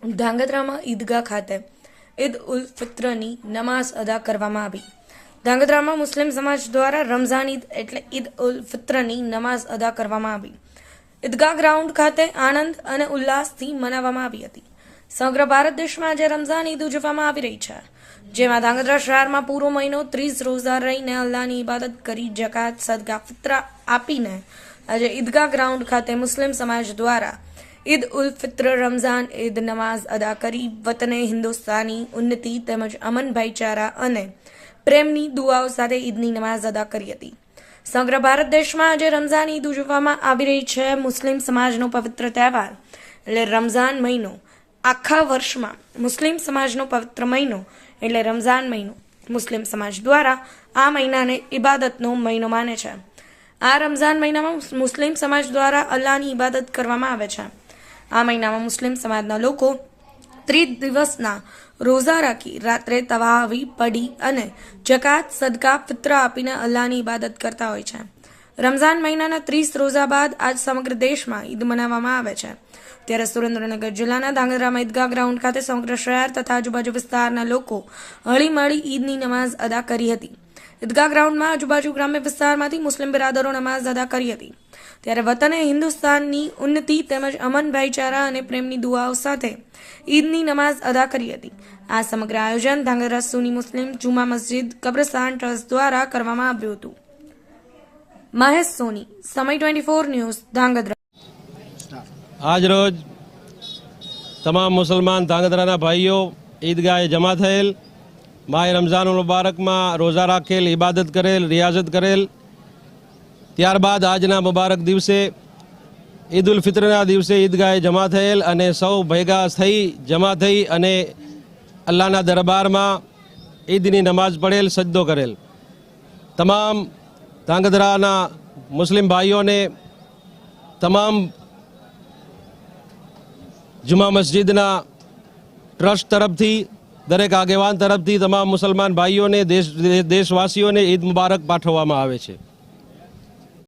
ધાંગધ્રામાં ઈદગાહ ખાતે ઈદ ઉલ ફિત્રની નમાઝ અદા કરવામાં આવી। ધાંગધ્રામાં મુસ્લિમ સમાજ દ્વારા રમઝાન ઈદ એટલે ઈદ ઉલ ફિત્રની નમાઝ અદા કરવામાં આવી। ઈદગાહ ગ્રાઉન્ડ ખાતે આનંદ અને ઉલ્લાસથી મનાવવામાં આવી હતી। સમગ્ર ભારત દેશમાં આજે રમઝાન ઈદ ઉજવવામાં આવી રહી છે, જેમાં ધાંગધ્રા શહેરમાં પૂરો મહિનો 30 રોઝા રહીને અલ્લાહની ઇબાદત કરી જકાત સદકા ફિત્રા આપીને આજે ઈદગાહ ગ્રાઉન્ડ ખાતે મુસ્લિમ સમાજ દ્વારા ઈદ ઉલ ફિત્ર રમઝાન ઈદ નમાઝ અદા કરી વતને હિન્દુસ્તાની ઉન્નતિ તેમજ અમન ભાઈચારા અને પ્રેમની દુઆઓ સાથે ઈદની નમાઝ અદા કરી હતી। સમગ્ર ભારત દેશમાં આજે રમઝાન ઈદ ઉજવવામાં આવી રહી છે। મુસ્લિમ સમાજનો પવિત્ર તહેવાર એટલે રમઝાન મહિનો આખા વર્ષમાં મુસ્લિમ સમાજનો પવિત્ર મહિનો એટલે રમઝાન મહિનો મુસ્લિમ સમાજ દ્વારા આ મહિનાને ઇબાદતનો મહિનો માને છે। આ રમઝાન મહિનામાં મુસ્લિમ સમાજ દ્વારા અલ્લાહની ઇબાદત કરવામાં આવે છે। આ મહિનામાં મુસ્લિમ સમાજના લોકો 30 દિવસના રોઝા રાખી રાત્રે તવાવી પડી અને જકાત સદકા ફિત્રા આપીને અલ્લાહની ઇબાદત કરતા હોય છે। રમઝાન મહિનાના 30 રોઝા બાદ આજ સમગ્ર દેશમાં ઈદ મનાવવામાં આવે છે। ત્યારે સુરેન્દ્રનગર જિલ્લાના ધાંગધ્રામાં ઈદગાહ ગ્રાઉન્ડ ખાતે સમગ્ર શહેર તથા આજુબાજુ વિસ્તારના લોકો હળીમળી ઈદની નમાઝ અદા કરી હતી। ઈદગાહ ગ્રાઉન્ડમાં આજુબાજુ ગ્રામ્ય વિસ્તારમાંથી મુસ્લિમ બિરાદરો નમાઝ અદા કરી હતી। ત્યારે વતને હિન્દુસ્તાનની ઉન્નતિ તેમજ અમન ભાઈચારા અને પ્રેમની દુઆઓ સાથે ઈદની નમાઝ અદા કરી હતી। આ સમગ્ર આયોજન ધાંગધ્રા સુન્ની મુસ્લિમ જુમા મસ્જિદ કબ્રસ્તાન ટ્રસ્ટ દ્વારા કરવામાં આવ્યું હતું। મહેશ સોની, સમય 24 ન્યૂઝ, ધાંગધ્રા। આજ રોજ તમામ મુસલમાન ધાંગધ્રાના ભાઈઓ ઈદગાહે જમા થયેલ, માહ રમઝાનુલ મુબારકમાં રોઝા રાખેલ, ઇબાદત કરેલ, રિયાઝત કરેલ, ત્યારબાદ આજના મુબારક દિવસે ઈદ ઉલ ફિત્રના દિવસે ઈદગાહે જમા થયેલ અને સૌ ભેગા થઈ જમા થઈ અને અલ્લાહના દરબારમાં ઈદની નમાઝ પડેલ, સજદો કરેલ। તમામ ધાંગધ્રાના મુસ્લિમ ભાઈઓને તમામ જુમા મસ્જિદના ટ્રસ્ટ તરફથી, દરેક આગેવાન તરફથી તમામ મુસલમાન ભાઈઓને દેશવાસીઓને ઈદ મુબારક પાઠવવામાં આવે છે।